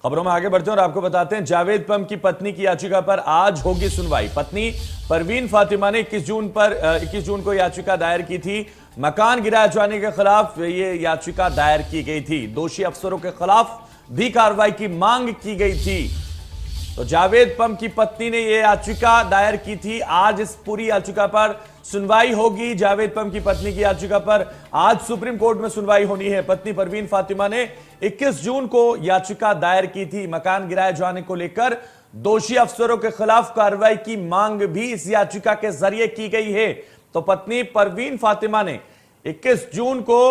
खबरों में आगे बढ़ते हैं और आपको बताते हैं जावेद पम की पत्नी की याचिका पर आज होगी सुनवाई। पत्नी परवीन फातिमा ने 21 जून को याचिका दायर की थी। मकान गिराए जाने के खिलाफ ये याचिका दायर की गई थी। दोषी अफसरों के खिलाफ भी कार्रवाई की मांग की गई थी। तो जावेद पम की पत्नी ने यह याचिका दायर की थी। आज इस पूरी याचिका पर सुनवाई होगी। जावेद पम की पत्नी की याचिका पर आज सुप्रीम कोर्ट में सुनवाई होनी है। पत्नी परवीन फातिमा ने 21 जून को याचिका दायर की थी। मकान गिराए जाने को लेकर दोषी अफसरों के खिलाफ कार्रवाई की मांग भी इस याचिका के जरिए की गई है। तो पत्नी परवीन फातिमा ने 21 जून को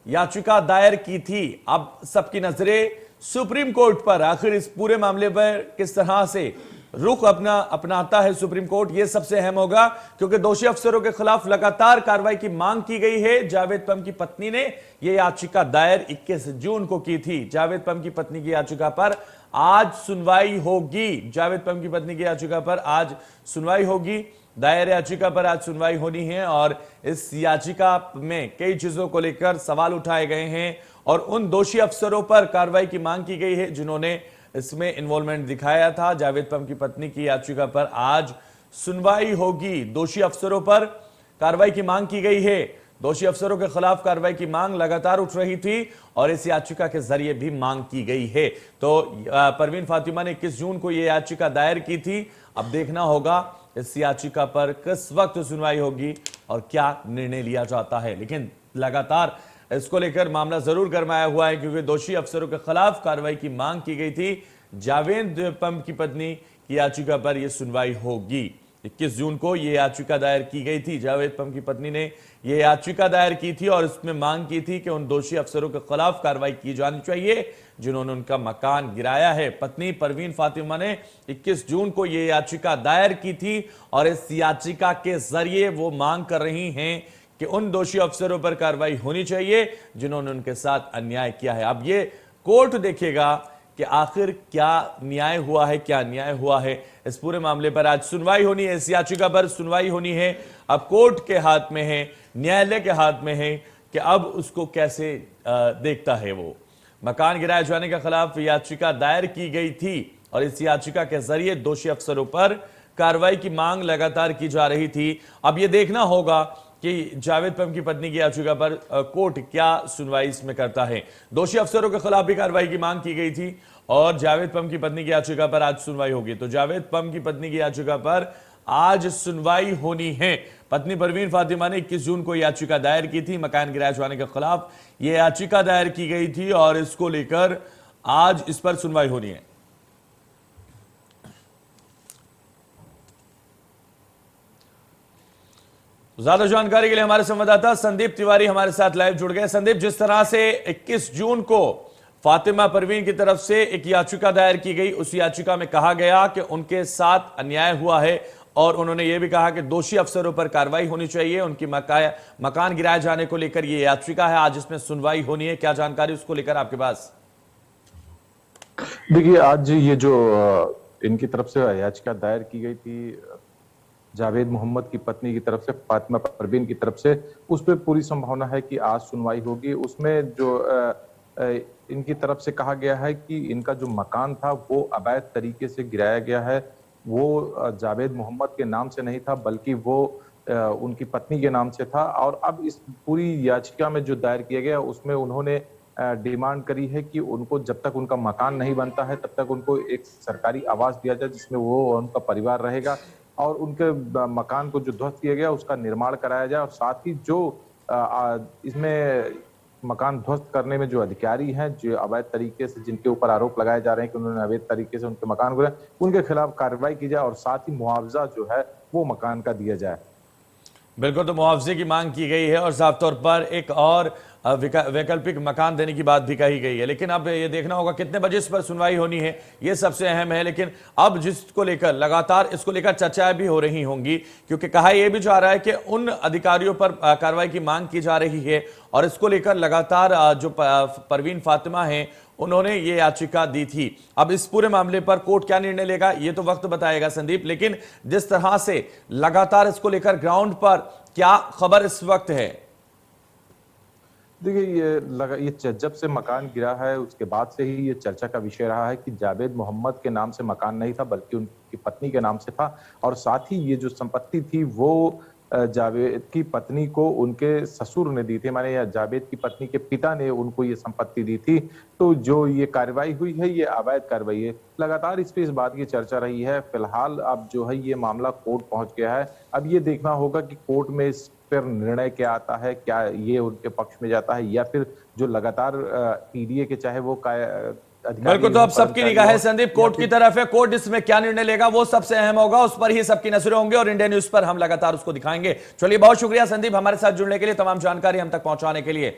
याचिका दायर की थी। अब सबकी नजरें सुप्रीम कोर्ट पर, आखिर इस पूरे मामले पर किस तरह से रुख अपनाता है सुप्रीम कोर्ट, यह सबसे अहम होगा, क्योंकि दोषी अफसरों के खिलाफ लगातार कार्रवाई की मांग की गई है। जावेद पम की पत्नी ने यह याचिका दायर 21 जून को की थी। जावेद पम की पत्नी की याचिका पर आज सुनवाई होगी। जावेद पम की पत्नी की याचिका पर आज सुनवाई होगी। दायर याचिका पर आज सुनवाई होनी है और इस याचिका में कई चीजों को लेकर सवाल उठाए गए हैं और उन दोषी अफसरों पर कार्रवाई की मांग की गई है जिन्होंने इसमें इन्वॉल्वमेंट दिखाया था। जावेद पम की पत्नी की याचिका पर आज सुनवाई होगी। दोषी अफसरों पर कार्रवाई की मांग की गई है। दोषी अफसरों के खिलाफ कार्रवाई की मांग लगातार उठ रही थी और इस याचिका के जरिए भी मांग की गई है। तो परवीन फातिमा ने 21 जून को यह याचिका दायर की थी। अब देखना होगा इस याचिका पर किस वक्त सुनवाई होगी और क्या निर्णय लिया जाता है। लेकिन लगातार इसको लेकर मामला जरूर गरमाया हुआ है, क्योंकि दोषी अफसरों के खिलाफ कार्रवाई की मांग की गई थी। जावेद पम की पत्नी की याचिका पर यह सुनवाई होगी। 21 जून को यह याचिका दायर की गई थी। जावेद पम की पत्नी ने यह याचिका दायर की थी और इसमें मांग की थी कि उन दोषी अफसरों के खिलाफ कार्रवाई की जानी चाहिए जिन्होंने उनका मकान गिराया है। पत्नी परवीन फातिमा ने 21 जून को यह याचिका दायर की थी और इस याचिका के जरिए वो मांग कर रही हैं कि उन दोषी अफसरों पर कार्रवाई होनी चाहिए जिन्होंने उनके साथ अन्याय किया है। अब ये कोर्ट देखेगा कि आखिर क्या न्याय हुआ है, क्या अन्याय हुआ है। इस पूरे मामले पर आज सुनवाई होनी है। इस याचिका पर सुनवाई होनी है। अब कोर्ट के हाथ में है, न्यायालय के हाथ में है कि अब उसको कैसे देखता है। वो मकान गिराए जाने के खिलाफ याचिका दायर की गई थी और इस याचिका के जरिए दोषी अफसरों पर कार्रवाई की मांग लगातार की जा रही थी। अब यह देखना होगा कि जावेद पम की पत्नी की याचिका पर कोर्ट क्या सुनवाई इसमें करता है। दोषी अफसरों के खिलाफ भी कार्रवाई की मांग की गई थी और जावेद पम की पत्नी की याचिका पर आज सुनवाई होगी। तो जावेद पम की पत्नी की याचिका पर आज सुनवाई होनी है। पत्नी परवीन फातिमा ने 21 जून को याचिका दायर की थी। मकान गिराए जाने के खिलाफ यह याचिका दायर की गई थी और इसको लेकर आज इस पर सुनवाई होनी है। ज्यादा जानकारी के लिए हमारे संवाददाता संदीप तिवारी हमारे साथ लाइव जुड़ गए। संदीप, जिस तरह से 21 जून को फातिमा परवीन की तरफ से एक याचिका दायर की गई, उस याचिका में कहा गया कि उनके साथ अन्याय हुआ है और उन्होंने यह भी कहा कि दोषी अफसरों पर कार्रवाई होनी चाहिए। उनकी मकान गिराए जाने को लेकर यह याचिका है, आज इसमें सुनवाई होनी है। क्या जानकारी उसको लेकर आपके पास? देखिए, आज ये जो इनकी तरफ से याचिका दायर की गई थी जावेद मोहम्मद की पत्नी की तरफ से, फातिमा परवीन की तरफ से, उस पर पूरी संभावना है कि आज सुनवाई होगी। उसमें जो इनकी तरफ से कहा गया है कि इनका जो मकान था वो अवैध तरीके से गिराया गया है। वो जावेद मोहम्मद के नाम से नहीं था, बल्कि वो उनकी पत्नी के नाम से था। और अब इस पूरी याचिका में जो दायर किया गया उसमें उन्होंने डिमांड करी है कि उनको जब तक उनका मकान नहीं बनता है तब तक उनको एक सरकारी आवास दिया जाए जिसमें वो और उनका परिवार रहेगा और उनके मकान को जो ध्वस्त किया गया उसका निर्माण कराया जाए। और साथ ही जो इसमें मकान ध्वस्त करने में जो अधिकारी हैं, जो अवैध तरीके से जिनके ऊपर आरोप लगाए जा रहे हैं कि उन्होंने अवैध तरीके से उनके मकान को, उनके खिलाफ कार्रवाई की जाए और साथ ही मुआवजा जो है वो मकान का दिया जाए। बिल्कुल, तो मुआवजे की मांग की गई है और साफ तौर पर एक और वैकल्पिक मकान देने की बात भी कही गई है। लेकिन अब ये देखना होगा कितने बजे इस पर सुनवाई होनी है, ये सबसे अहम है। लेकिन अब जिसको लेकर लगातार इसको लेकर चर्चाएं भी हो रही होंगी, क्योंकि कहा यह भी जा रहा है कि उन अधिकारियों पर कार्रवाई की मांग की जा रही है और इसको लेकर लगातार जो परवीन फातिमा है उन्होंने ये याचिका दी थी। अब इस पूरे मामले पर कोर्ट क्या निर्णय लेगा ये तो वक्त बताएगा संदीप, लेकिन जिस तरह से लगातार इसको लेकर ग्राउंड पर क्या खबर इस वक्त है? देखिए जब से मकान गिरा है उसके बाद से ही ये चर्चा का विषय रहा है कि जावेद मोहम्मद के नाम से मकान नहीं था बल्कि उनकी पत्नी के नाम से था। और साथ ही ये जो संपत्ति थी वो जावेद की पत्नी को उनके ससुर ने दी थी, माने या जावेद की पत्नी के पिता ने उनको ये संपत्ति दी थी। तो जो ये कार्रवाई हुई है ये अवैध कार्रवाई है। लगातार इस पे इस बात की चर्चा रही है। फिलहाल अब जो है ये मामला कोर्ट पहुंच गया है। अब ये देखना होगा कि कोर्ट में इस पर निर्णय क्या आता है, क्या ये उनके पक्ष में जाता है या फिर जो लगातार पीडीए के चाहे वो बिल्कुल, तो अब सबकी निगाहें संदीप कोर्ट की तरफ है। कोर्ट इसमें क्या निर्णय लेगा वो सबसे अहम होगा, उस पर ही सबकी नजरें होंगी और इंडिया न्यूज पर हम लगातार उसको दिखाएंगे। चलिए, बहुत शुक्रिया संदीप हमारे साथ जुड़ने के लिए, तमाम जानकारी हम तक पहुंचाने के लिए।